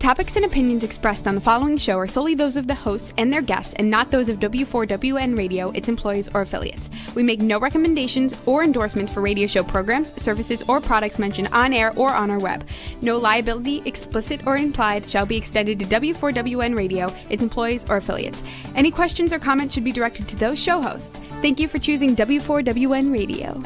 topics and opinions expressed on the following show are solely those of the hosts and their guests and not those of W4WN Radio, its employees, or affiliates. We make no recommendations or endorsements for radio show programs, services, or products mentioned on air or on our web. No liability, explicit or implied, shall be extended to W4WN Radio, its employees, or affiliates. Any questions or comments should be directed to those show hosts. Thank you for choosing W4WN Radio.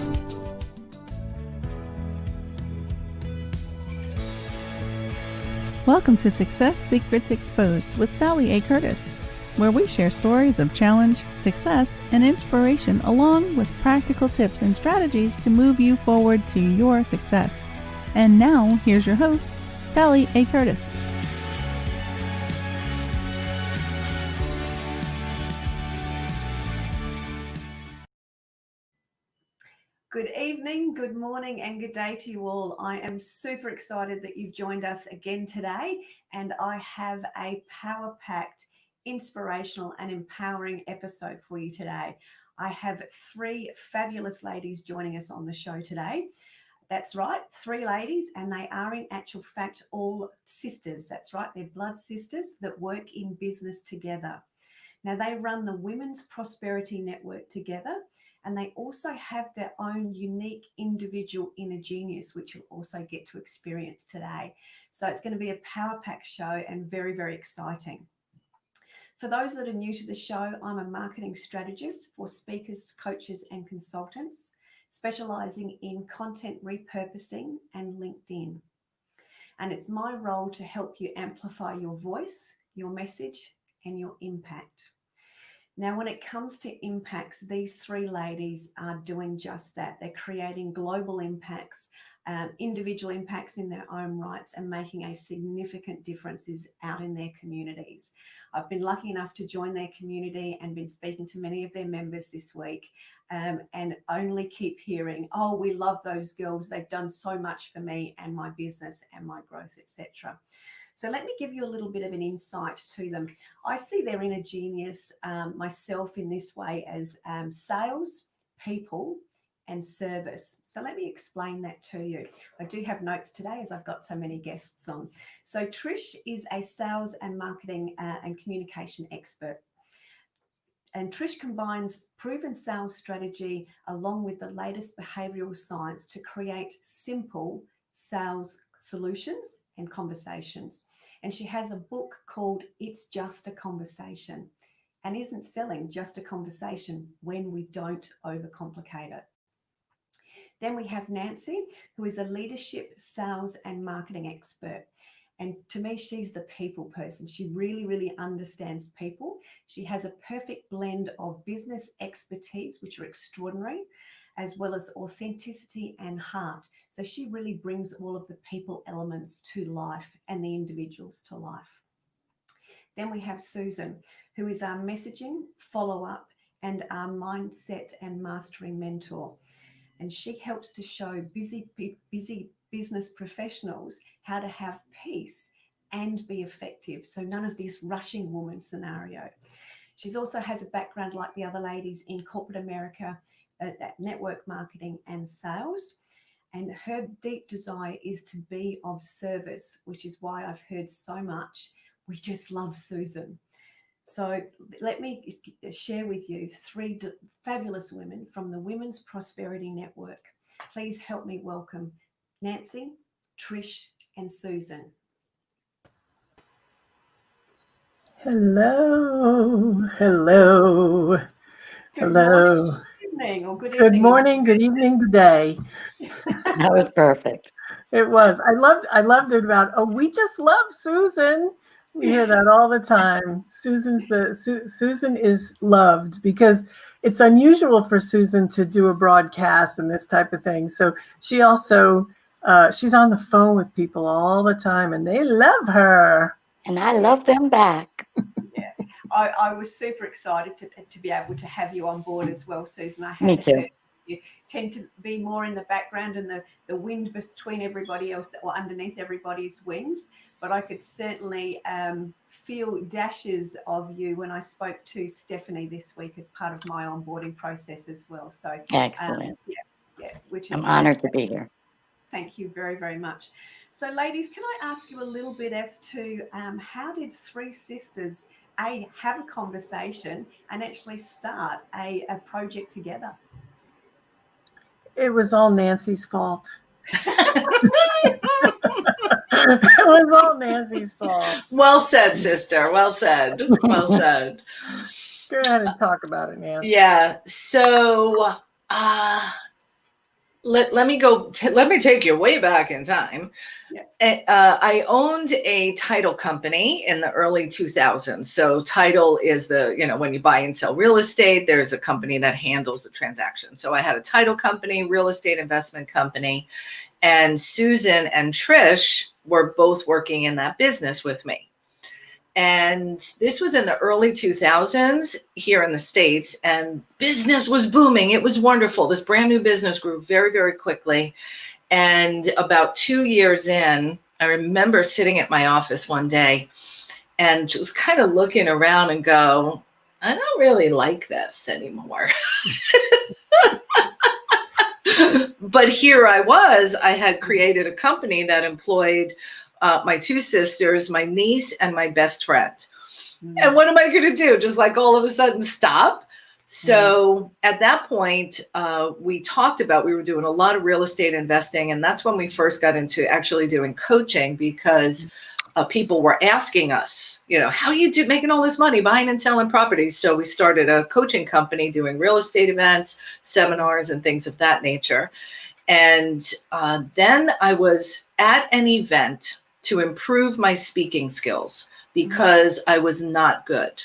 Welcome to Success Secrets Exposed with Sally A. Curtis, where we share stories of challenge, success, and inspiration along with practical tips and strategies to move you forward to your success. And now, here's your host, Sally A. Curtis. Good evening, good morning, and good day to you all. I am super excited that you've joined us again today, and I have a power-packed, inspirational, and empowering episode for you today. I have three fabulous ladies joining us on the show today. That's right, three ladies, and they are in actual fact all sisters. That's right, they're blood sisters that work in business together. Now, they run the Women's Prosperity Network together, and they also have their own unique individual inner genius, which you'll also get to experience today. So it's going to be a power-packed show and very, very exciting. For those that are new to the show, I'm a marketing strategist for speakers, coaches, and consultants, specializing in content repurposing and LinkedIn. And it's my role to help you amplify your voice, your message, and your impact. Now, when it comes to impacts, these three ladies are doing just that. They're creating global impacts, individual impacts in their own rights, and making a significant differences out in their communities. I've been lucky enough to join their community and been speaking to many of their members this week, and only keep hearing, oh, we love those girls. They've done so much for me and my business and my growth, etc. So let me give you a little bit of an insight to them. I see their inner genius myself in this way as sales, people, and service. So let me explain that to you. I do have notes today as I've got so many guests on. So Trish is a sales and marketing and communication expert. And Trish combines proven sales strategy along with the latest behavioral science to create simple sales solutions and conversations. And she has a book called It's Just a Conversation, and isn't selling just a conversation when we don't overcomplicate it. Then we have Nancy, who is a leadership, sales, and marketing expert. And to me, she's the people person. She really, really understands people. She has a perfect blend of business expertise, which are extraordinary, as well as authenticity and heart. So she really brings all of the people elements to life and the individuals to life. Then we have Susan, who is our messaging, follow-up, and our mindset and mastery mentor. And she helps to show busy business professionals how to have peace and be effective. So none of this rushing woman scenario. She also has a background like the other ladies in corporate America, that network marketing and sales, and her deep desire is to be of service, which is why I've heard so much, we just love Susan. So let me share with you three fabulous women from the Women's Prosperity Network. Please help me welcome Nancy, Trish, and Susan. Hello. Good Hello. morning, good evening, or good Good evening. morning, good evening, good day. That was perfect. It was. I loved it about, oh, we just love Susan. We hear that all the time. Susan is loved because it's unusual for Susan to do a broadcast and this type of thing. So she also, she's on the phone with people all the time and they love her. And I love them back. Yeah, I was super excited to be able to have you on board as well, Susan. I had Me to too. hear you tend to be more in the background and the wind between everybody else or underneath everybody's wings. But I could certainly feel dashes of you when I spoke to Stephanie this week as part of my onboarding process as well. So Excellent. which is I'm honored to be here. Thank you very, very much. So, ladies, can I ask you a little bit as to how did three sisters have a conversation and actually start a project together? It was all Nancy's fault. It was all Nancy's fault. Well said, sister. Well said. Well said. Go ahead and talk about it, Nancy. Yeah. So let me take you way back in time. Yeah. I owned a title company in the early 2000s. So title is when you buy and sell real estate, there's a company that handles the transaction. So I had a title company, real estate investment company, and Susan and Trish were both working in that business with me. And this was in the early 2000s here in the States, and business was booming. It was wonderful. This brand new business grew very, very quickly. And about 2 years in, I remember sitting at my office one day and just kind of looking around and go, I don't really like this anymore. But here I was, I had created a company that employed my two sisters, my niece, and my best friend. And what am I going to do? Just like all of a sudden stop? So at that point, we were doing a lot of real estate investing. And that's when we first got into actually doing coaching, because people were asking us, how are you making all this money buying and selling properties? So we started a coaching company doing real estate events, seminars, and things of that nature. And then I was at an event to improve my speaking skills because I was not good.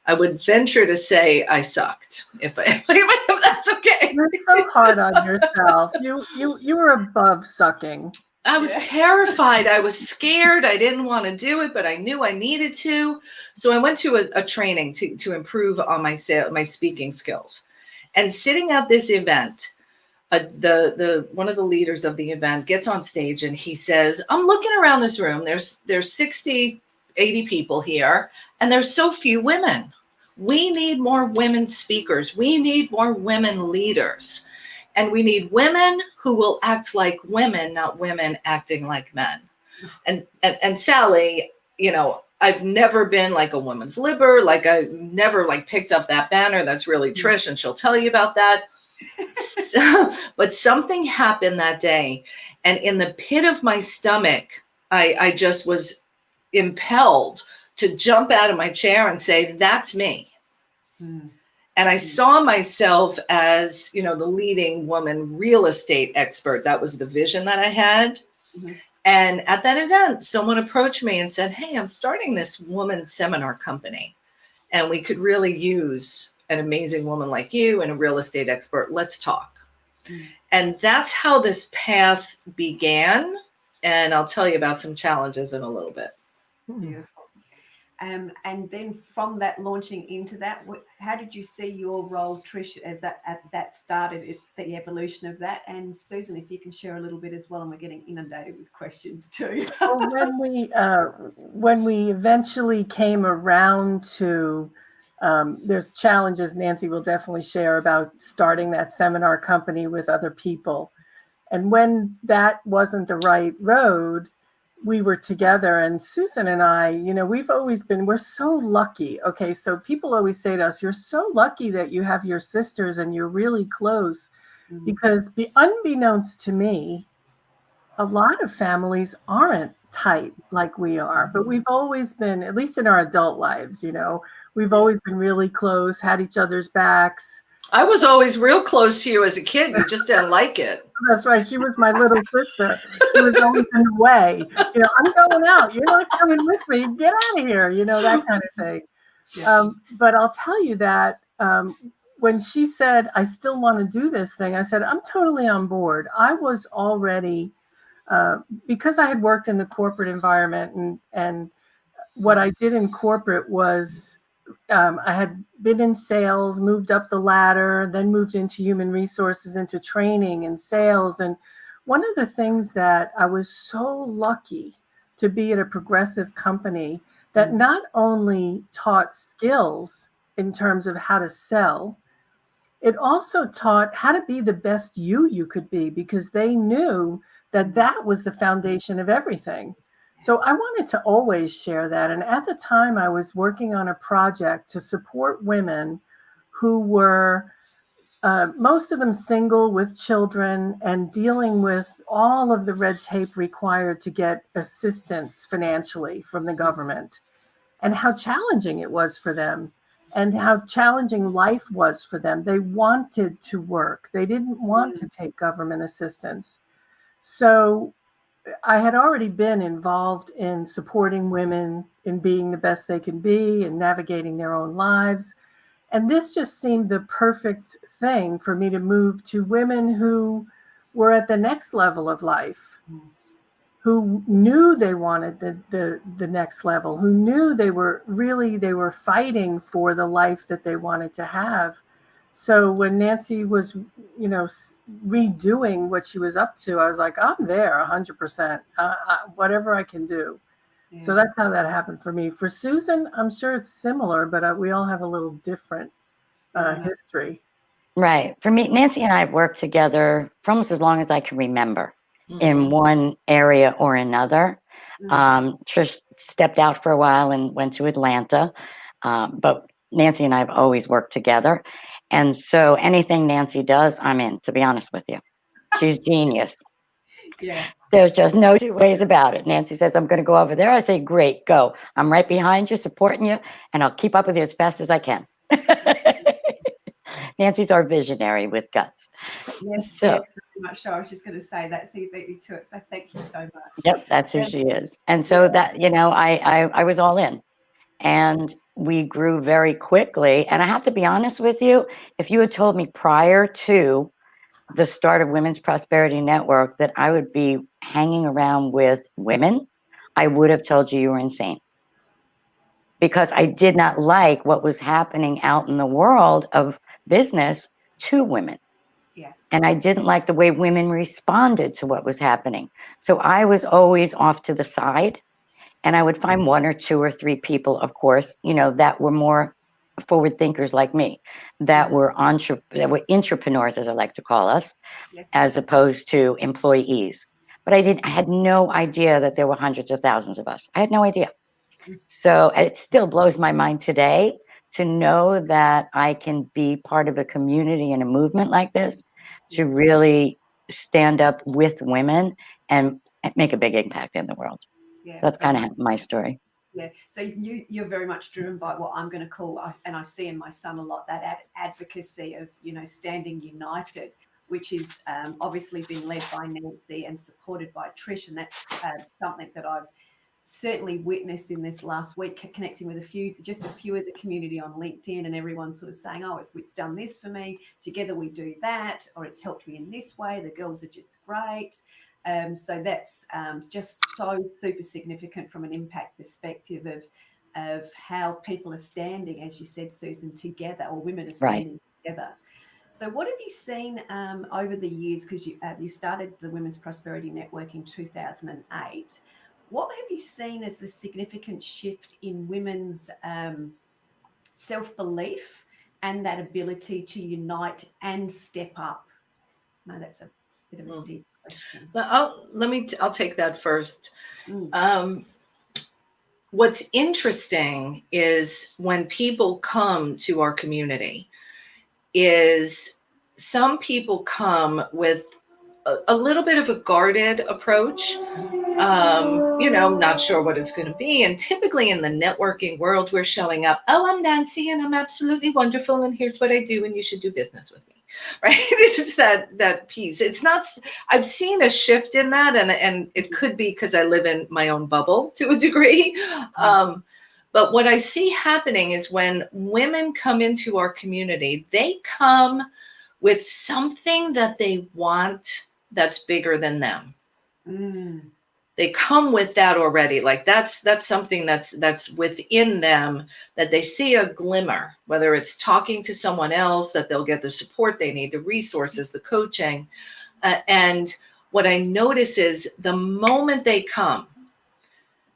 I would venture to say I sucked, if that's okay. You're so hard on yourself. You were above sucking. I was terrified. I was scared. I didn't want to do it, but I knew I needed to. So I went to a training to improve on my speaking skills. And sitting at this event, one of the leaders of the event gets on stage and he says, I'm looking around this room. There's 60, 80 people here, and there's so few women. We need more women speakers. We need more women leaders. And we need women who will act like women, not women acting like men. And Sally, I've never been like a woman's libber. Like I never picked up that banner. That's really Trish, and she'll tell you about that. But something happened that day, and in the pit of my stomach, I just was impelled to jump out of my chair and say, that's me. And I saw myself as, the leading woman real estate expert. That was the vision that I had. And at that event, someone approached me and said, hey, I'm starting this woman seminar company, and we could really use an amazing woman like you and a real estate expert. Let's talk. And that's how this path began. And I'll tell you about some challenges in a little bit. Beautiful. And then from that, launching into that, how did you see your role, Trish, as that started, the evolution of that? And Susan, if you can share a little bit as well, and we're getting inundated with questions too. Well, when we eventually came around to, there's challenges Nancy will definitely share about starting that seminar company with other people. And when that wasn't the right road, we were together, and Susan and I, we're so lucky. Okay. So people always say to us, you're so lucky that you have your sisters and you're really close, because unbeknownst to me, a lot of families aren't tight like we are, but we've always been, at least in our adult lives, we've always been really close, had each other's backs. I was always real close to you as a kid. You just didn't like it. That's right. She was my little sister. She was always in the way. I'm going out. You're not coming with me. Get out of here. That kind of thing. Yeah. But I'll tell you that when she said, I still want to do this thing, I said, I'm totally on board. I was already, because I had worked in the corporate environment, and what I did in corporate was, I had been in sales, moved up the ladder, then moved into human resources, into training and sales. And one of the things that I was so lucky to be at a progressive company that not only taught skills in terms of how to sell, it also taught how to be the best you could be, because they knew that was the foundation of everything. So I wanted to always share that. And at the time, I was working on a project to support women who were most of them single with children and dealing with all of the red tape required to get assistance financially from the government, and how challenging it was for them and how challenging life was for them. They wanted to work. They didn't want to take government assistance. So I had already been involved in supporting women in being the best they can be and navigating their own lives. And this just seemed the perfect thing for me to move to women who were at the next level of life, who knew they wanted the next level, who knew they were fighting for the life that they wanted to have. So when Nancy was, redoing what she was up to, I was like, I'm there 100%, whatever I can do. Yeah. So that's how that happened for me. For Susan, I'm sure it's similar, but we all have a little different history. Right. For me, Nancy and I have worked together for almost as long as I can remember in one area or another. Trish stepped out for a while and went to Atlanta, but Nancy and I have always worked together. And so anything Nancy does, I'm in, to be honest with you. She's genius. Yeah. There's just no two ways about it. Nancy says, I'm going to go over there. I say, great, go. I'm right behind you, supporting you, and I'll keep up with you as fast as I can. Nancy's our visionary with guts. Yes, so, yes, very much so. I was just going to say that, so you beat me to it. So thank you so much. Yep, that's who she is. And so that, I was all in. And we grew very quickly. And I have to be honest with you, if you had told me prior to the start of Women's Prosperity Network that I would be hanging around with women, I would have told you were insane. Because I did not like what was happening out in the world of business to women. Yeah. And I didn't like the way women responded to what was happening. So I was always off to the side. And I would find one or two or three people, of course, that were more forward thinkers like me, that were entrepreneurs, as I like to call us, as opposed to employees. But I had no idea that there were hundreds of thousands of us. I had no idea. So it still blows my mind today to know that I can be part of a community and a movement like this, to really stand up with women and make a big impact in the world. Yeah, that's kind of my story. Yeah. So you're very much driven by what I'm going to call, and I see in my son a lot, that advocacy of, standing united, which is obviously been led by Nancy and supported by Trish. And that's something that I've certainly witnessed in this last week, connecting with a few of the community on LinkedIn, and everyone sort of saying, oh, it's done this for me, together we do that, or it's helped me in this way, the girls are just great. So that's just so super significant from an impact perspective of how people are standing, as you said, Susan, together, or women are standing together. So what have you seen over the years? Because you started the Women's Prosperity Network in 2008. What have you seen as the significant shift in women's self-belief and that ability to unite and step up? No, that's a bit of a deep question. I'll take that first. What's interesting is when people come to our community, is some people come with a little bit of a guarded approach, not sure what it's going to be. And typically in the networking world, we're showing up, oh, I'm Nancy and I'm absolutely wonderful, and here's what I do, and you should do business with me, right? It's that piece. It's not, I've seen a shift in that, and it could be because I live in my own bubble to a degree. But what I see happening is when women come into our community, they come with something that they want that's bigger than them. They come with that already. Like that's something that's within them, that they see a glimmer, whether it's talking to someone else, that they'll get the support they need, the resources, the coaching. And what I notice is the moment they come,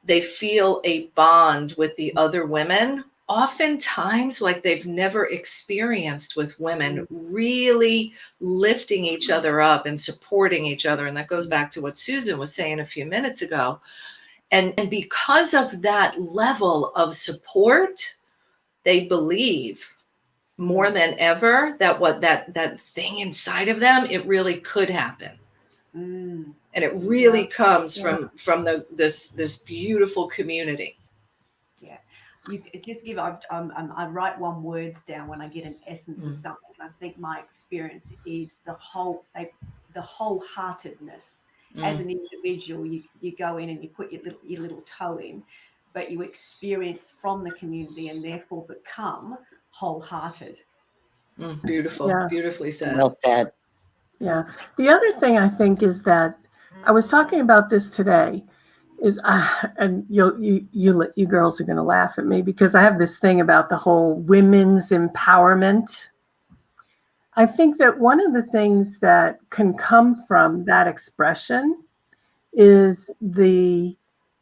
they feel a bond with the other women oftentimes like they've never experienced with women really lifting each other up and supporting each other. And that goes back to what Susan was saying a few minutes ago. And because of that level of support, they believe more than ever that what that thing inside of them, it really could happen. And it really comes from this beautiful community. Yeah, you just give. I write one words down when I get an essence of something. And I think my experience is the wholeheartedness. As an individual, you go in and you put your little toe in, but you experience from the community and therefore become wholehearted. Beautiful, beautifully said. Well said. Yeah. The other thing I think is that I was talking about this today. And you girls are going to laugh at me because I have this thing about the whole women's empowerment. I think that one of the things that can come from that expression is the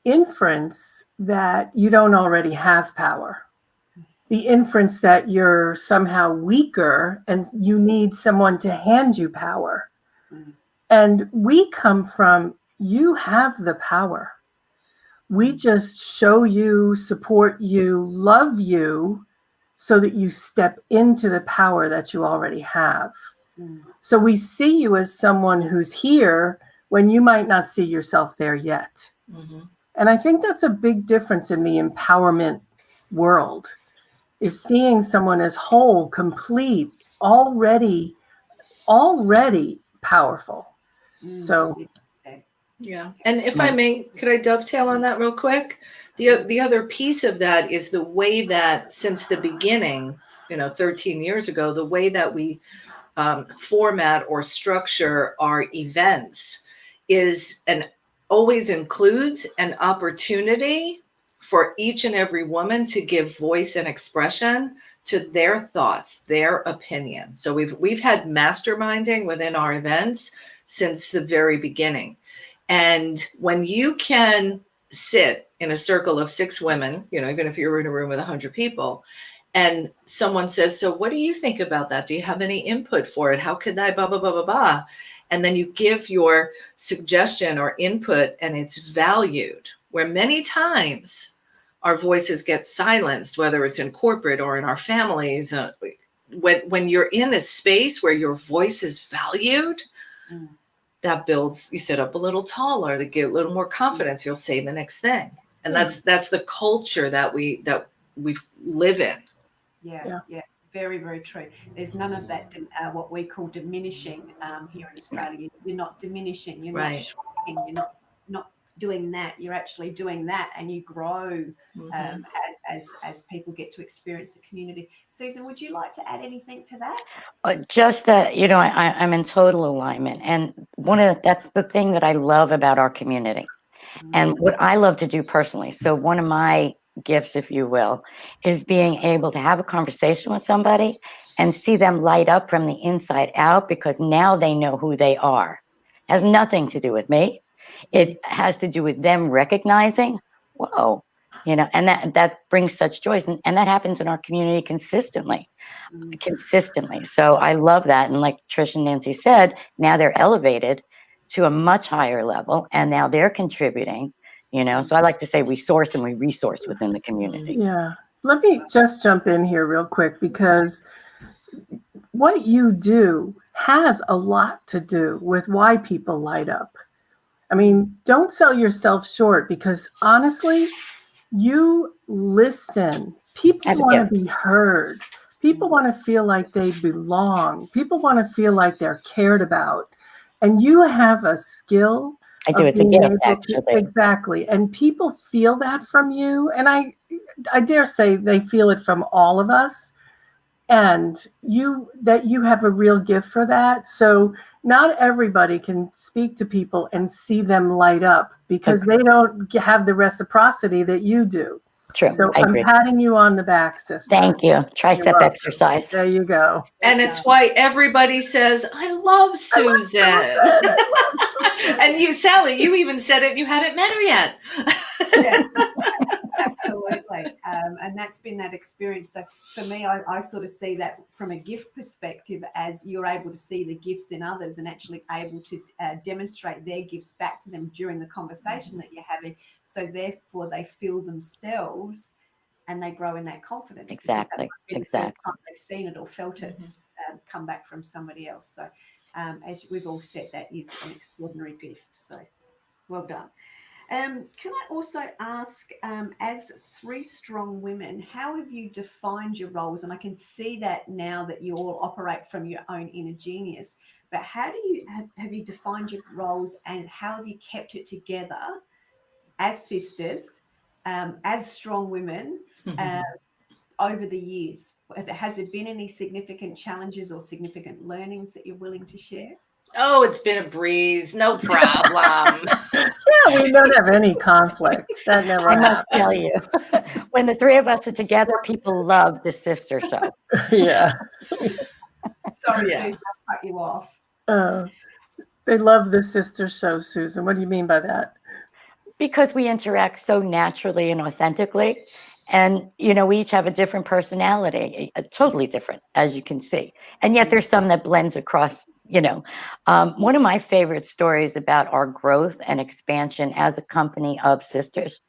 inference that you don't already have power, the inference that you're somehow weaker and you need someone to hand you power. And we come from, you have the power. We just show you, support you, love you, so that you step into the power that you already have. So we see you as someone who's here when you might not see yourself there yet. And I think that's a big difference in the empowerment world, is seeing someone as whole, complete, already powerful. So yeah. And if I may, could I dovetail on that real quick? The other piece of that is the way that since the beginning, 13 years ago, the way that we format or structure our events is always includes an opportunity for each and every woman to give voice and expression to their thoughts, their opinion. So we've had masterminding within our events since the very beginning. And when you can sit in a circle of 6 women, even if you're in a room with 100 people, and someone says, so what do you think about that? Do you have any input for it? How could I, blah, blah, blah, blah, blah. And then you give your suggestion or input and it's valued, where many times our voices get silenced, whether it's in corporate or in our families. When you're in a space where your voice is valued, that builds, you sit up a little taller, to get a little more confidence. You'll say the next thing. And that's the culture that we live in. Yeah. Very, very true. There's none of that, what we call diminishing here in Australia. You're not diminishing. You're not shrinking. You're not doing that. You're actually doing that, and you grow as people get to experience the community. Susan, would you like to add anything to that? Just that, I'm in total alignment. And that's the thing that I love about our community. And what I love to do personally. So one of my gifts, if you will, is being able to have a conversation with somebody and see them light up from the inside out, because now they know who they are. It has nothing to do with me. It has to do with them recognizing, whoa, and that brings such joy. And that happens in our community consistently. So I love that. And like Trish and Nancy said, now they're elevated to a much higher level, and now they're contributing, So I like to say we source and we resource within the community. Yeah. Let me just jump in here real quick, because what you do has a lot to do with why people light up. I mean, don't sell yourself short, because honestly, you listen. People want to be heard. People want to feel like they belong. People want to feel like they're cared about. And you have a skill. I do. It's a gift, actually. Exactly. And people feel that from you. And I dare say they feel it from all of us. And you have a real gift for that. So not everybody can speak to people and see them light up, because they don't have the reciprocity that you do. True. So I'm patting you on the back, sister. Thank you. Tricep exercise. There you go. And it's why everybody says, I love Susan. And you, Sally, you even said it, you hadn't met her yet. Absolutely. And that's been that experience. So for me, I sort of see that from a gift perspective, as you're able to see the gifts in others and actually able to demonstrate their gifts back to them during the conversation that you're having. So therefore they feel themselves and they grow in that confidence. Exactly. The first time they've seen it or felt it come back from somebody else. So as we've all said, that is an extraordinary gift. So well done. Can I also ask, as three strong women, how have you defined your roles? And I can see that now that you all operate from your own inner genius, but how do you have you defined your roles, and how have you kept it together as sisters, as strong women over the years? Has there been any significant challenges or significant learnings that you're willing to share? Oh, it's been a breeze. No problem. Yeah, we don't have any conflict. That never I must happened. tell you, when the three of us are together, people love the sister show. Yeah. Sorry, Susan, I cut you off. They love the sister show, Susan. What do you mean by that? Because we interact so naturally and authentically. And, we each have a different personality, totally different, as you can see. And yet there's some that blends across, One of my favorite stories about our growth and expansion as a company of sisters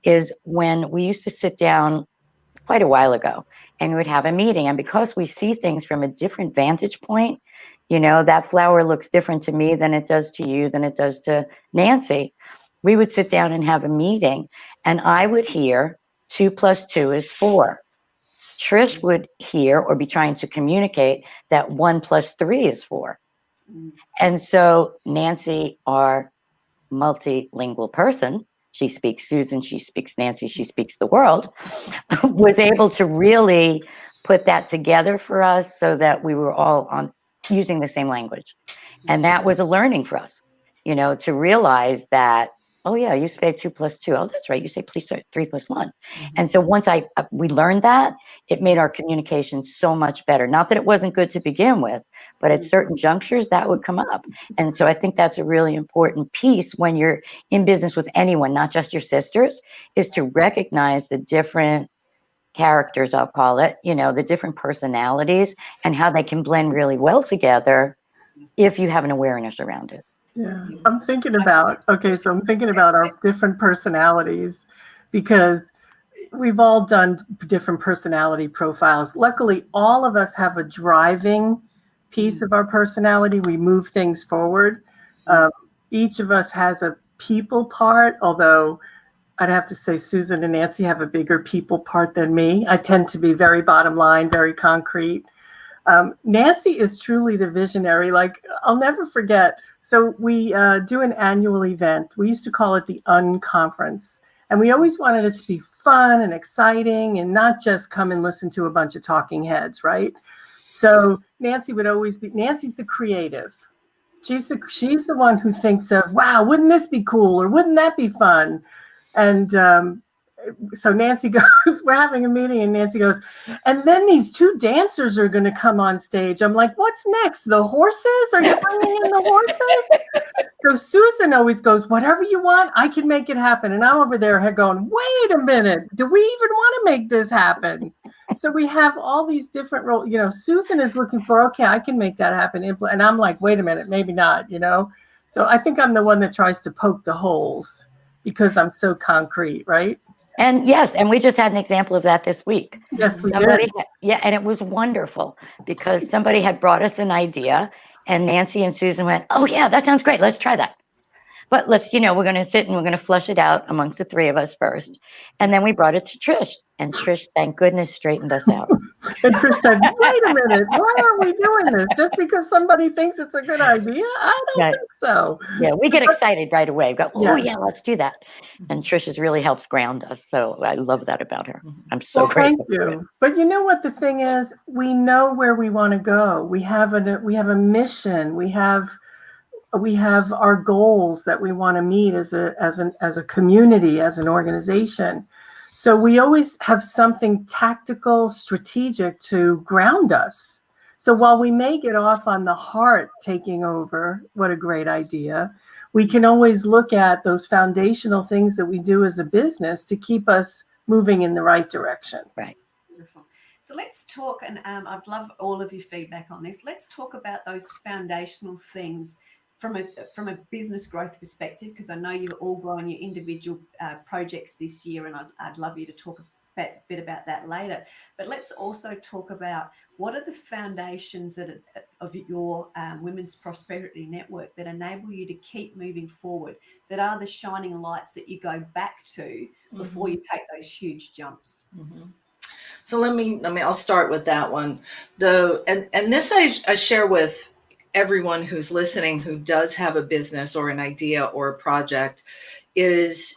is when we used to sit down quite a while ago and we would have a meeting. And because we see things from a different vantage point, that flower looks different to me than it does to you, than it does to Nancy. We would sit down and have a meeting, and I would hear 2 + 2 is 4. Trish would hear or be trying to communicate that 1 + 3 is 4. And so Nancy, our multilingual person, she speaks Susan, she speaks Nancy, she speaks the world, was able to really put that together for us so that we were all using the same language. And that was a learning for us, to realize that, oh yeah, you say 2 + 2. Oh, that's right. You say please 3 + 1. And so once we learned that, it made our communication so much better. Not that it wasn't good to begin with, but at certain junctures that would come up. And so I think that's a really important piece when you're in business with anyone, not just your sisters, is to recognize the different characters, I'll call it, the different personalities and how they can blend really well together if you have an awareness around it. Yeah, I'm thinking about our different personalities, because we've all done different personality profiles. Luckily, all of us have a driving piece of our personality. We move things forward. Each of us has a people part, although I'd have to say Susan and Nancy have a bigger people part than me. I tend to be very bottom line, very concrete. Nancy is truly the visionary. Like, I'll never forget. So we do an annual event. We used to call it the Unconference. And we always wanted it to be fun and exciting and not just come and listen to a bunch of talking heads, right? So Nancy's the creative. She's the one who thinks of, wow, wouldn't this be cool? Or wouldn't that be fun? And so Nancy goes, we're having a meeting, and Nancy goes, and then these 2 dancers are going to come on stage. I'm like, what's next? The horses? Are you bringing in the horses? So Susan always goes, whatever you want, I can make it happen. And I'm over there going, wait a minute, do we even want to make this happen? So we have all these different roles. Susan is looking for, okay, I can make that happen. And I'm like, wait a minute, maybe not, So I think I'm the one that tries to poke the holes because I'm so concrete, right? And yes, and we just had an example of that this week. Yes, we did. And it was wonderful because somebody had brought us an idea, and Nancy and Susan went, oh yeah, that sounds great. Let's try that. But we're going to sit and we're going to flush it out amongst the 3 of us first. And then we brought it to Trish, and Trish, thank goodness, straightened us out. And Trish said, wait a minute, why are we doing this? Just because somebody thinks it's a good idea? I don't think so. Yeah, we get excited right away. We go, oh yeah, let's do that. And Trish really helps ground us. So I love that about her. I'm so grateful. Thank you. But you know what the thing is? We know where we want to go. We have a mission. We have our goals that we want to meet as a community, as an organization. So we always have something tactical, strategic to ground us. So while we may get off on the heart taking over, what a great idea, we can always look at those foundational things that we do as a business to keep us moving in the right direction. Right. Beautiful. So let's talk, and I'd love all of your feedback on this. Let's talk about those foundational things from a business growth perspective, because I know you've all grown your individual projects this year, and I'd love you to talk a bit about that later. But let's also talk about what are the foundations of your Women's Prosperity Network that enable you to keep moving forward, that are the shining lights that you go back to before you take those huge jumps. So I'll start with that one. And this I share with everyone who's listening who does have a business or an idea or a project, is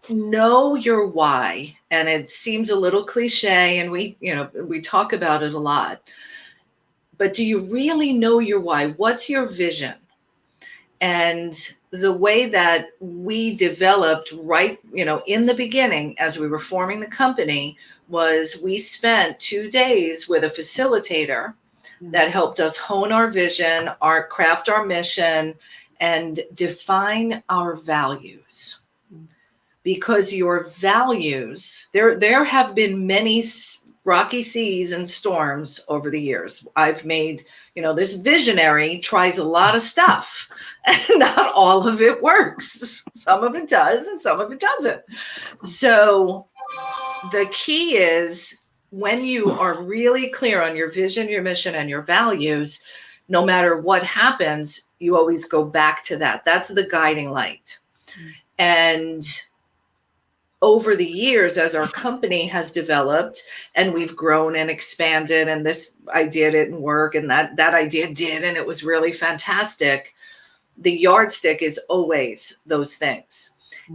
know your why. And it seems a little cliche, and we talk about it a lot, but do you really know your why? What's your vision? And the way that we developed in the beginning, as we were forming the company, was we spent 2 days with a facilitator that helped us hone our vision, craft our mission, and define our values. Because your values, there have been many rocky seas and storms over the years. I've made, this visionary tries a lot of stuff, and not all of it works. Some of it does, and some of it doesn't. So the key is, when you are really clear on your vision, your mission, and your values, no matter what happens, you always go back to that. That's the guiding light. And over the years, as our company has developed and we've grown and expanded, and this idea didn't work and that idea did, and it was really fantastic, the yardstick is always those things.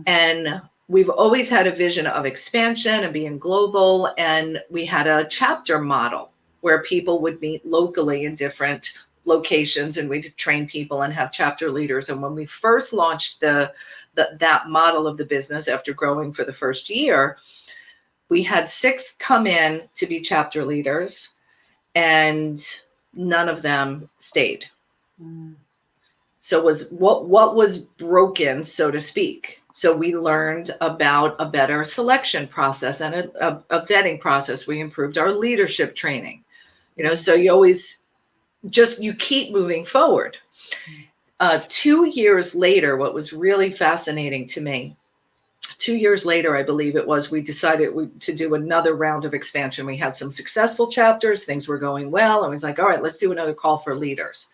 And we've always had a vision of expansion and being global. And we had a chapter model where people would meet locally in different locations, and we'd train people and have chapter leaders. And when we first launched that model of the business, after growing for the first year, we had 6 come in to be chapter leaders, and none of them stayed. So what was broken, so to speak. So we learned about a better selection process and a vetting process. We improved our leadership training. So you always you keep moving forward. 2 years later, what was really fascinating to me, 2 years later, I believe it was, we decided to do another round of expansion. We had some successful chapters, things were going well, and we was like, all right, let's do another call for leaders.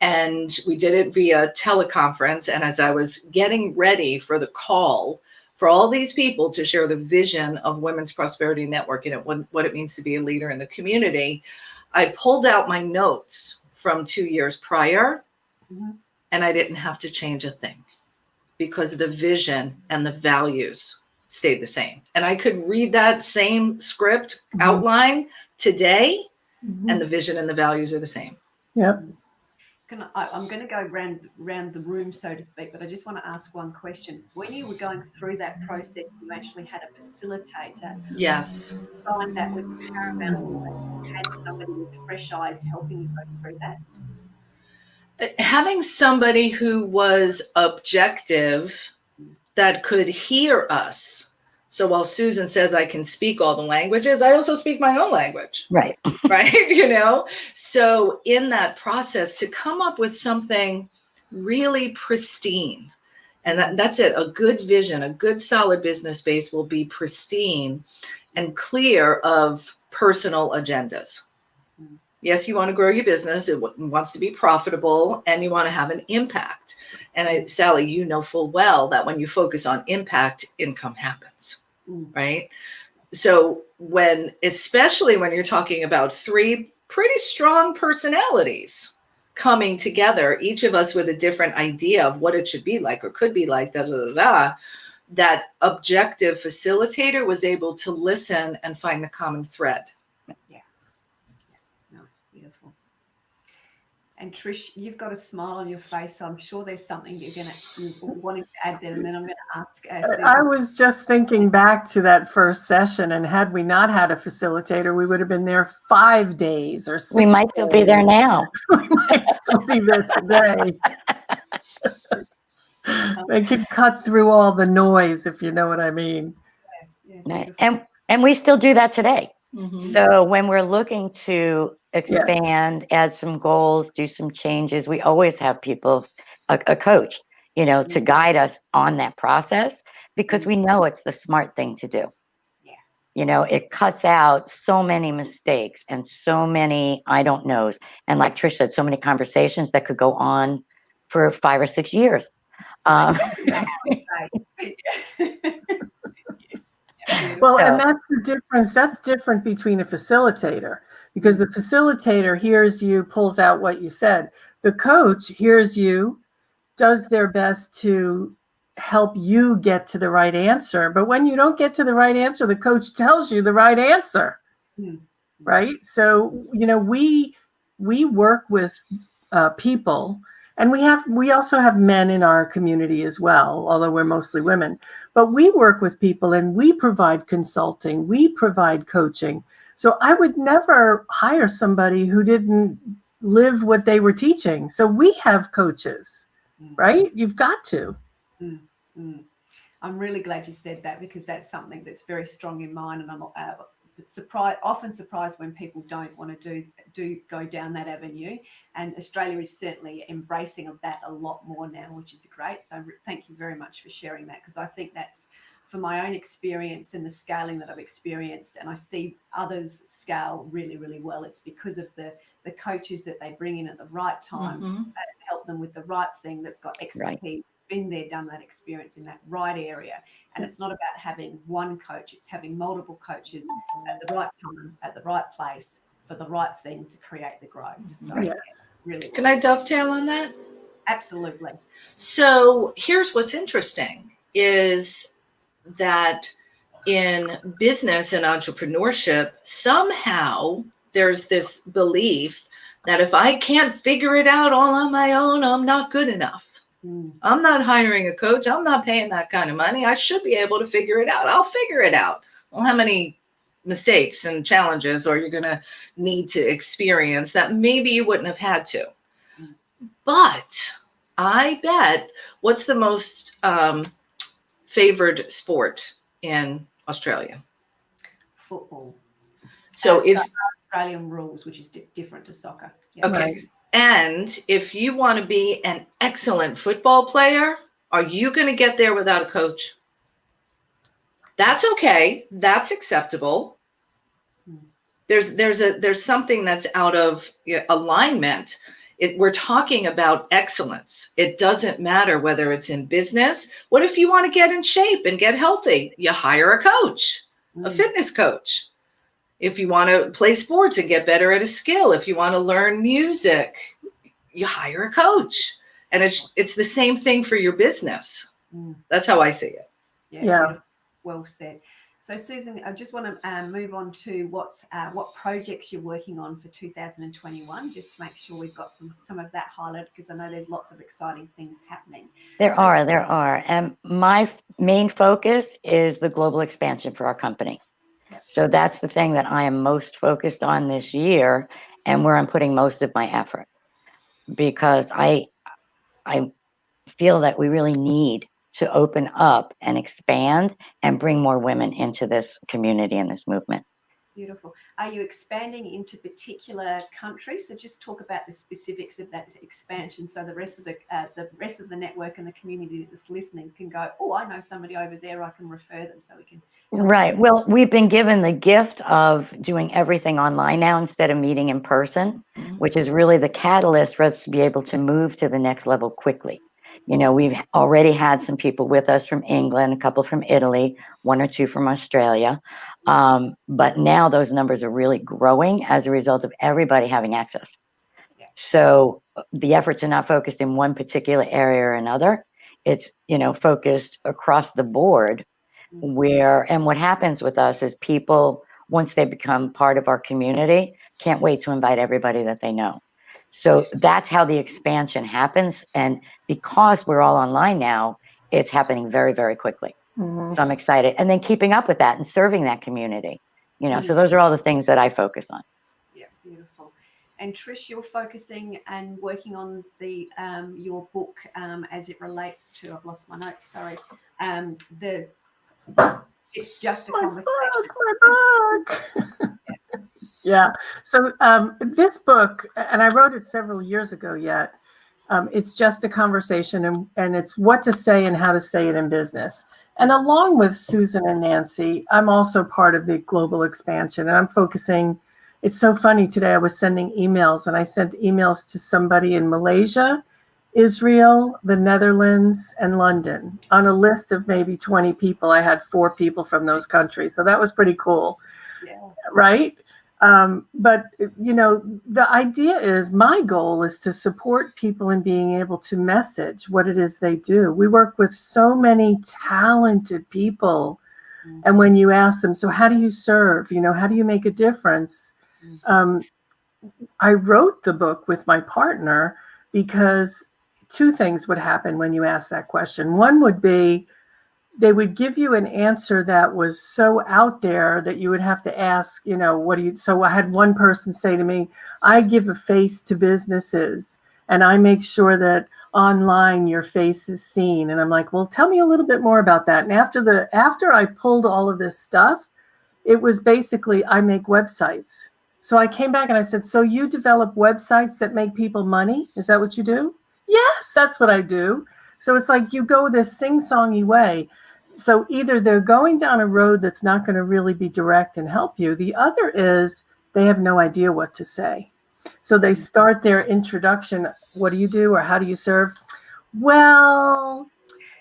And we did it via teleconference. And as I was getting ready for the call for all these people to share the vision of Women's Prosperity Network, what it means to be a leader in the community, I pulled out my notes from 2 years prior, and I didn't have to change a thing, because the vision and the values stayed the same. And I could read that same script outline today, and the vision and the values are the same. Yep. I'm going to go round the room, so to speak, but I just want to ask one question. When you were going through that process, you actually had a facilitator. Yes. Did you find that was paramount, that you had somebody with fresh eyes helping you go through that? Having somebody who was objective, that could hear us. So while Susan says I can speak all the languages, I also speak my own language. Right. Right. So in that process, to come up with something really pristine, and that's it. A good vision, a good solid business base will be pristine and clear of personal agendas. Yes, you want to grow your business. It wants to be profitable, and you want to have an impact. And Sally, you know full well that when you focus on impact, income happens, right? So especially when you're talking about 3 pretty strong personalities coming together, each of us with a different idea of what it should be like or could be like, that objective facilitator was able to listen and find the common thread. And Trish, you've got a smile on your face, so I'm sure there's something you're wanting to add there, and then I'm going to ask Susan. I was just thinking back to that first session, and had we not had a facilitator, we would have been there 5 days or 6 We might still be there now. We might still be there today. They can cut through all the noise, if you know what I mean. Right. And we still do that today. Mhm. So when we're looking to expand, add some goals, do some changes, we always have people, a coach, to guide us on that process, because we know it's the smart thing to do. It cuts out so many mistakes and so many I don't knows. And like Trish said, so many conversations that could go on for 5 or 6 years. Well, and that's the difference. That's different between a facilitator, because the facilitator hears you, pulls out what you said. The coach hears you, does their best to help you get to the right answer. But when you don't get to the right answer, the coach tells you the right answer. Right? So, we work with people. And we also have men in our community as well, although we're mostly women. But we work with people and we provide consulting, we provide coaching. So I would never hire somebody who didn't live what they were teaching. So we have coaches, right? You've got to. I'm really glad you said that, because that's something that's very strong in mine, and I'm often surprised when people don't want to do go down that avenue. And Australia is certainly embracing of that a lot more now, which is great. So thank you very much for sharing that, because I think that's, for my own experience and the scaling that I've experienced, and I see others scale really, really well, it's because of the coaches that they bring in at the right time to help them with the right thing, that's got expertise, been there, done that experience in that right area. And it's not about having one coach, it's having multiple coaches at the right time, at the right place, for the right thing to create the growth. So really, can I dovetail on that? Absolutely. So here's what's interesting is that in business and entrepreneurship, somehow there's this belief that if I can't figure it out all on my own, I'm not good enough. I'm not hiring a coach. I'm not paying that kind of money. I should be able to figure it out. I'll figure it out. Well, how many mistakes and challenges are you going to need to experience that maybe you wouldn't have had to? But I bet, what's the most favored sport in Australia? Football. So if Australian rules, which is different to soccer. Okay. And if you want to be an excellent football player, are you going to get there without a coach? That's okay. That's acceptable. There's something that's out of alignment. We're talking about excellence. It doesn't matter whether it's in business. What if you want to get in shape and get healthy? You hire a coach, a fitness coach. If you want to play sports and get better at a skill, if you want to learn music, you hire a coach. And it's the same thing for your business. That's how I see it. Yeah. Well said. So Susan, I just want to move on to what projects you're working on for 2021, just to make sure we've got some of that highlighted, because I know there's lots of exciting things happening. There are. And my main focus is the global expansion for our company. So that's the thing that I am most focused on this year, and where I'm putting most of my effort, because I feel that we really need to open up and expand and bring more women into this community and this movement. Beautiful. Are you expanding into particular countries? So just talk about the specifics of that expansion, so the rest of the network and the community that's listening can go, oh, I know somebody over there, I can refer them, so we can. Right. Well, we've been given the gift of doing everything online now instead of meeting in person, which is really the catalyst for us to be able to move to the next level quickly. We've already had some people with us from England, a couple from Italy, 1 or 2 from Australia. But now those numbers are really growing as a result of everybody having access. So the efforts are not focused in one particular area or another. It's, focused across the board. And what happens with us is people, once they become part of our community, can't wait to invite everybody that they know. So that's how the expansion happens. And because we're all online now, it's happening very, very quickly. So I'm excited. And then keeping up with that and serving that community, so those are all the things that I focus on. Yeah, beautiful. And Trish, you're focusing and working on the your book as it relates to, I've lost my notes, sorry. It's just a conversation. My book. Yeah. So this book, and I wrote it several years ago yet, it's just a conversation, and it's what to say and how to say it in business. And along with Susan and Nancy, I'm also part of the global expansion, and I'm focusing. It's so funny today. I was sending emails, and I sent emails to somebody in Malaysia, Israel, the Netherlands, and London. On a list of maybe 20 people, I had 4 people from those countries. So that was pretty cool. Yeah. Right? But, you know, the idea is, my goal is to support people in being able to message what it is they do. We work with so many talented people. Mm-hmm. And when you ask them, so how do you serve? You know, how do you make a difference? Mm-hmm. I wrote the book with my partner because 2 things would happen when you ask that question. One would be, they would give you an answer that was so out there that you would have to ask, you know, what do you, so I had one person say to me, I give a face to businesses and I make sure that online your face is seen. And I'm like, well, tell me a little bit more about that. And after I pulled all of this stuff, it was basically, I make websites. So I came back and I said, so you develop websites that make people money? Is that what you do? Yes, that's what I do. So it's like you go this sing-songy way. So either they're going down a road that's not going to really be direct and help you. The other is they have no idea what to say. So they start their introduction. What do you do, or how do you serve? Well,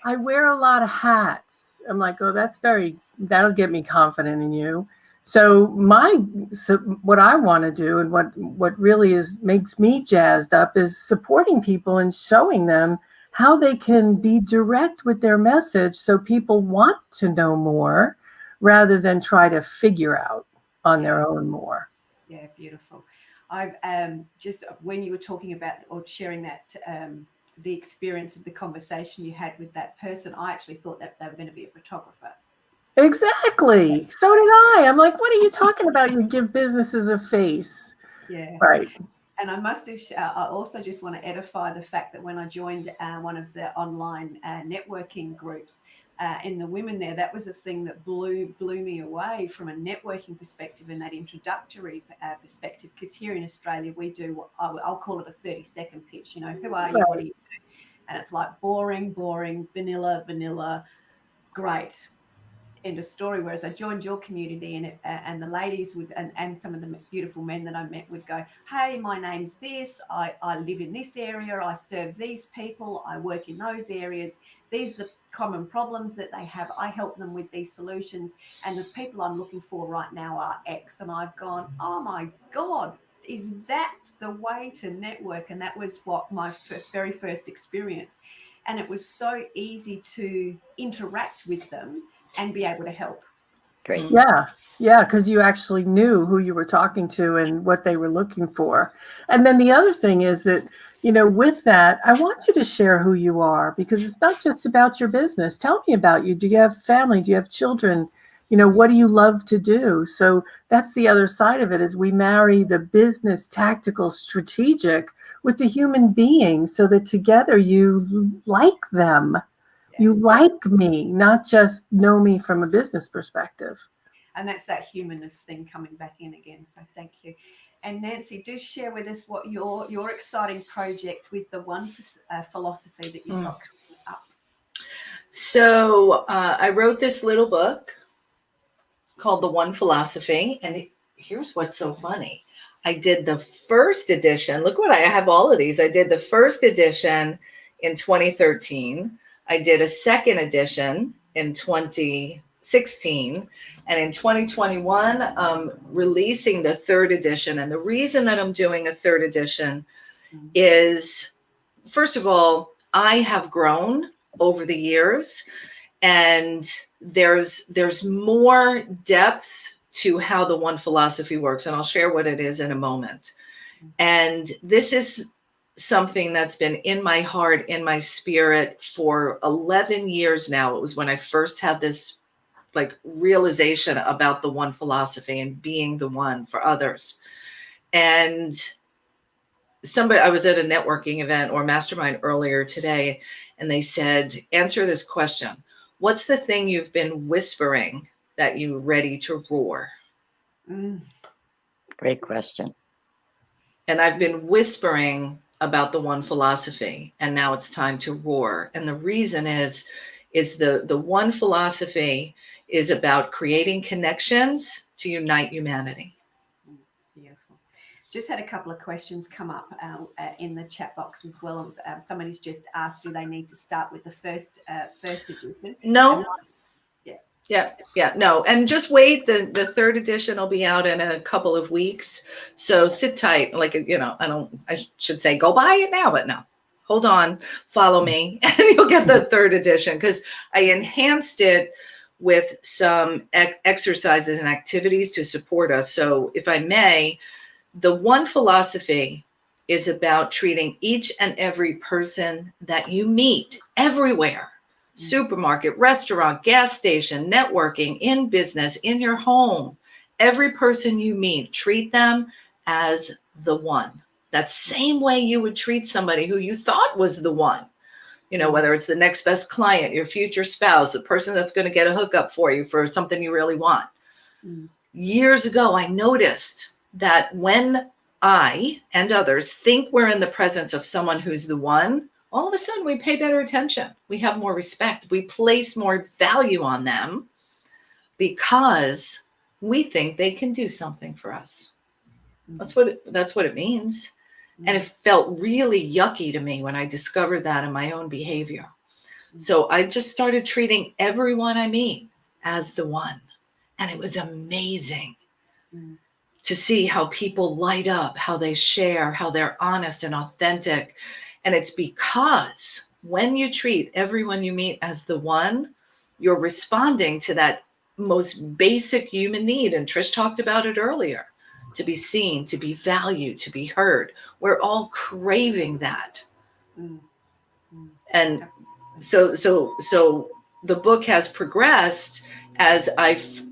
I wear a lot of hats. I'm like, oh, that'll get me confident in you. So what I want to do, and what really makes me jazzed up, is supporting people and showing them how they can be direct with their message so people want to know more rather than try to figure out on their own more. Yeah, beautiful. I've just, when you were talking about or sharing that, the experience of the conversation you had with that person, I actually thought that they were going to be a photographer. Exactly. So did I. I'm like, what are you talking about? You give businesses a face. Yeah. Right. And I must have, I also just want to edify the fact that when I joined one of the online networking groups in the women there, that was a thing that blew me away from a networking perspective and that introductory perspective. Because here in Australia, we do what I'll call it a 30-second pitch. You know, who are you? Right. What do you do? And it's like boring, vanilla, great. End of story. Whereas I joined your community and the ladies would and some of the beautiful men that I met would go, hey, my name's this, I live in this area, I serve these people, I work in those areas, these are the common problems that they have, I help them with these solutions, and the people I'm looking for right now are X. And I've gone, oh my God, is that the way to network? And that was what my very first experience. And it was so easy to interact with them and be able to help. Great. Yeah, because you actually knew who you were talking to and what they were looking for. And then the other thing is that, you know, with that, I want you to share who you are, because it's not just about your business. Tell me about you. Do you have family? Do you have children? You know, what do you love to do? So that's the other side of it, is we marry the business, tactical, strategic with the human being so that together you like them. You like me, not just know me from a business perspective. And that's that humanness thing coming back in again. So thank you. And Nancy, do share with us what your exciting project with the One philosophy that you've got coming up. So I wrote this little book called The One Philosophy. And here's what's so funny. I did the first edition. Look what I have all of these. I did the first edition in 2013. I did a second edition in 2016, and in 2021, releasing the third edition. And the reason that I'm doing a third edition is, first of all, I have grown over the years, and there's more depth to how the One philosophy works, and I'll share what it is in a moment. And this is something that's been in my heart, in my spirit for 11 years now. It was when I first had this like realization about the One philosophy and being the one for others. And I was at a networking event or mastermind earlier today, and they said, answer this question. What's the thing you've been whispering that you're ready to roar? Great question. And I've been whispering about the one philosophy, and now it's time to roar. And the reason is the one philosophy is about creating connections to unite humanity. Beautiful. Just had a couple of questions come up in the chat box as well. Somebody's just asked, do they need to start with the first edition? No. Yeah. No. And just wait. The third edition will be out in a couple of weeks. So sit tight. Like, I should say go buy it now, but no. Hold on. Follow me and you'll get the third edition, because I enhanced it with some exercises and activities to support us. So if I may, the one philosophy is about treating each and every person that you meet everywhere. Supermarket, restaurant, gas station, networking, in business, in your home. Every person you meet, treat them as the one. That same way you would treat somebody who you thought was the one. Whether it's the next best client, your future spouse, the person that's going to get a hookup for you for something you really want. Years ago, I noticed that when I and others think we're in the presence of someone who's the one, all of a sudden we pay better attention. We have more respect. We place more value on them because we think they can do something for us. That's what it means. And it felt really yucky to me when I discovered that in my own behavior. So I just started treating everyone I meet as the one. And it was amazing to see how people light up, how they share, how they're honest and authentic. And it's because when you treat everyone you meet as the one, you're responding to that most basic human need. And Trish talked about it earlier, to be seen, to be valued, to be heard. We're all craving that. And so the book has progressed as I've,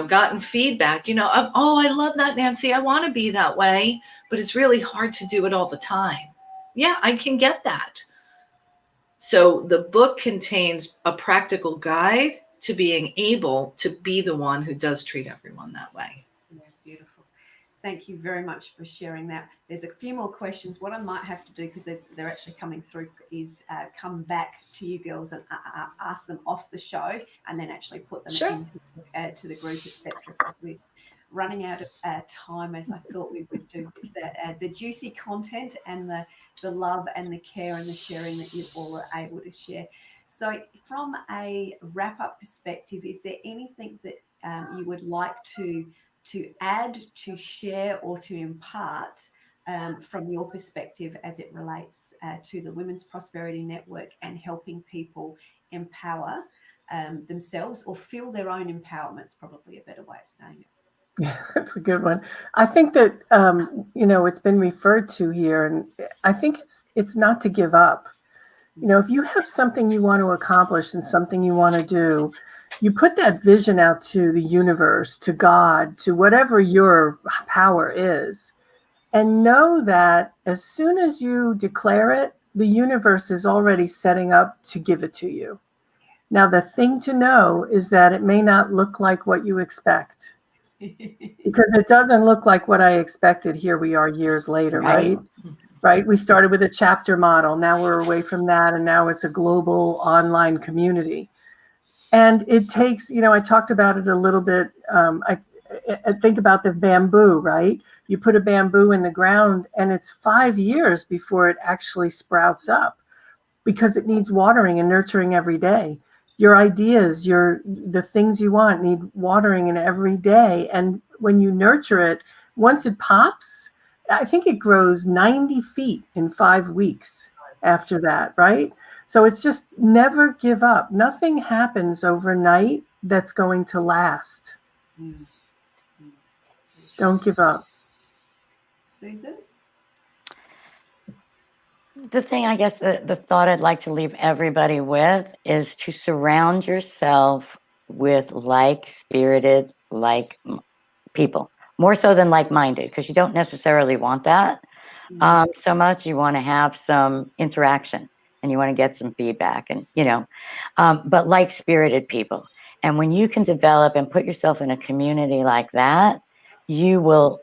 gotten feedback, I love that, Nancy. I want to be that way, but it's really hard to do it all the time. Yeah, I can get that. So the book contains a practical guide to being able to be the one who does treat everyone that way. Yeah, beautiful. Thank you very much for sharing that. There's a few more questions. What I might have to do, because they're actually coming through, is come back to you girls and ask them off the show, and then actually put them into the group, etc. We're running out of time, as I thought we would do, with the juicy content and the love and the care and the sharing that you all are able to share. So from a wrap-up perspective, is there anything that you would like to add, to share, or to impart from your perspective as it relates to the Women's Prosperity Network and helping people empower themselves or feel their own empowerment? Is probably a better way of saying it. Yeah, that's a good one. I think that, it's been referred to here, and I think it's not to give up. If you have something you want to accomplish and something you want to do, you put that vision out to the universe, to God, to whatever your power is, and know that as soon as you declare it, the universe is already setting up to give it to you. Now, the thing to know is that it may not look like what you expect. Because it doesn't look like what I expected. Here we are years later, right? We started with a chapter model. Now we're away from that, and now it's a global online community. And it takes, I talked about it a little bit. I think about the bamboo, right? You put a bamboo in the ground, and it's 5 years before it actually sprouts up, because it needs watering and nurturing every day. Your ideas, the things you want need watering in every day. And when you nurture it, once it pops, I think it grows 90 feet in 5 weeks after that, right? So it's just never give up. Nothing happens overnight that's going to last. Don't give up. Susan? The thing, I guess, the thought I'd like to leave everybody with is to surround yourself with like-spirited, like people, more so than like-minded, because you don't necessarily want that. so much. You want to have some interaction and you want to get some feedback and, but like-spirited people. And when you can develop and put yourself in a community like that, you will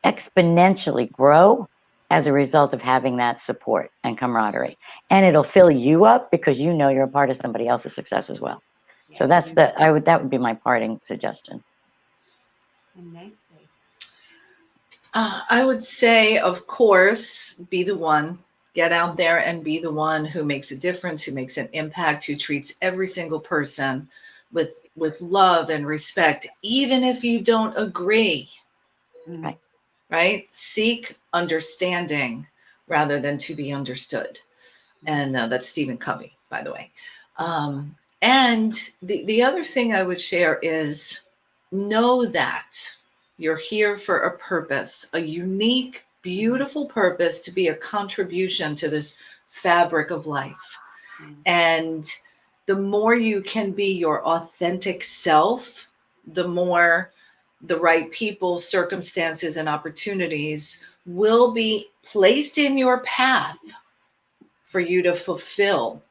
exponentially grow as a result of having that support and camaraderie. And it'll fill you up because you know you're a part of somebody else's success as well. Yeah, so that would be my parting suggestion. And Nancy? I would say, of course, be the one. Get out there and be the one who makes a difference, who makes an impact, who treats every single person with love and respect, even if you don't agree. Right? Seek understanding rather than to be understood. And that's Stephen Covey, by the way. And the other thing I would share is know that you're here for a purpose, a unique, beautiful purpose to be a contribution to this fabric of life. And the more you can be your authentic self, the more the right people, circumstances, and opportunities will be placed in your path for you to fulfill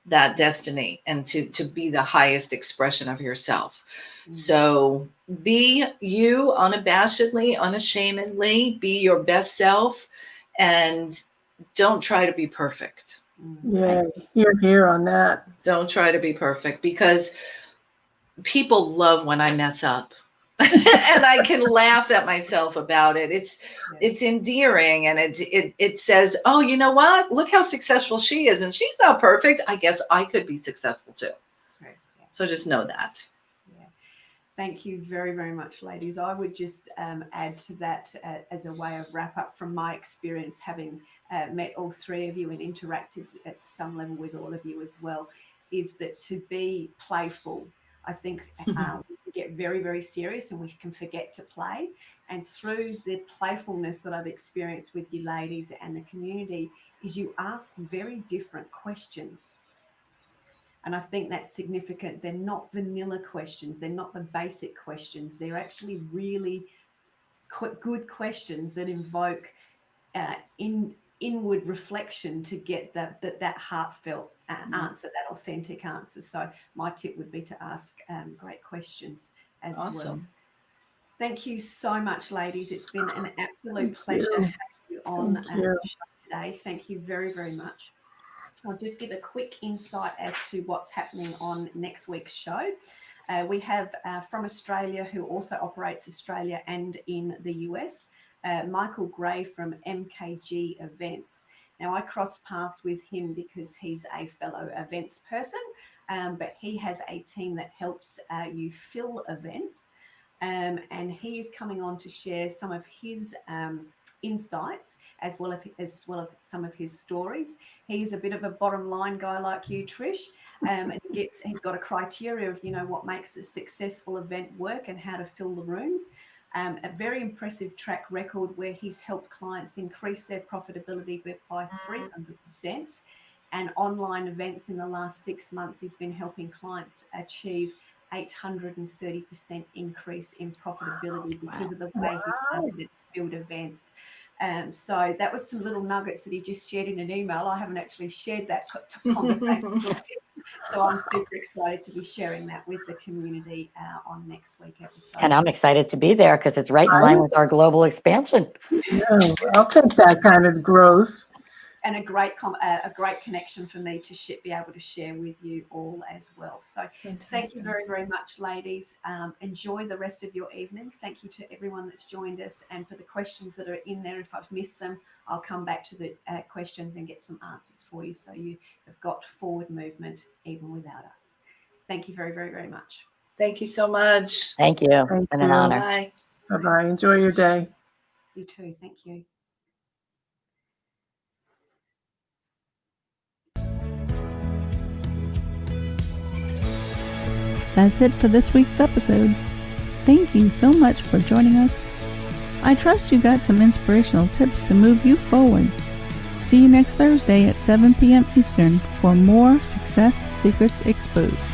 that destiny and to be the highest expression of yourself. So be you unabashedly, unashamedly, be your best self, and don't try to be perfect. Yeah, you're here on that. Don't try to be perfect, because people love when I mess up. And I can laugh at myself about it. It's endearing, and it says, oh, you know what? Look how successful she is, and she's not perfect. I guess I could be successful too. Right. Yeah. So just know that. Yeah. Thank you very, very much, ladies. I would just add to that as a way of wrap up from my experience, having met all three of you and interacted at some level with all of you as well, is that to be playful, I think we can get very, very serious and we can forget to play. And through the playfulness that I've experienced with you ladies and the community, is you ask very different questions. And I think that's significant. They're not vanilla questions. They're not the basic questions. They're actually really good questions that invoke inward reflection to get that heartfelt answer, that authentic answer. So my tip would be to ask great questions as well. Thank you so much, ladies. It's been an absolute pleasure having you on the show today. Thank you very, very much. I'll just give a quick insight as to what's happening on next week's show. We have from Australia, who also operates Australia and in the US, Michael Gray from MKG Events. Now, I cross paths with him because he's a fellow events person, but he has a team that helps you fill events, and he is coming on to share some of his insights as well as some of his stories. He's a bit of a bottom line guy like you, Trish, and he's got a criteria of what makes a successful event work and how to fill the rooms. A very impressive track record where he's helped clients increase their profitability by 300%. And online events in the last 6 months, he's been helping clients achieve 830% increase in profitability because of the way he's started to build events. So that was some little nuggets that he just shared in an email. I haven't actually shared that conversation with him. So I'm super excited to be sharing that with the community on next week episode. And I'm excited to be there because it's right in line with our global expansion. Yeah, I'll take that kind of growth. And a great connection for me to be able to share with you all as well. So Thank you very, very much, ladies. Enjoy the rest of your evening. Thank you to everyone that's joined us, and for the questions that are in there. If I've missed them, I'll come back to the questions and get some answers for you, so you have got forward movement even without us. Thank you very, very, very much. Thank you so much. Thank you. It's been an honor. Bye. Bye-bye. Enjoy your day. You too. Thank you. That's it for this week's episode. Thank you so much for joining us. I trust you got some inspirational tips to move you forward. See you next Thursday at 7 p.m. Eastern for more Success Secrets Exposed.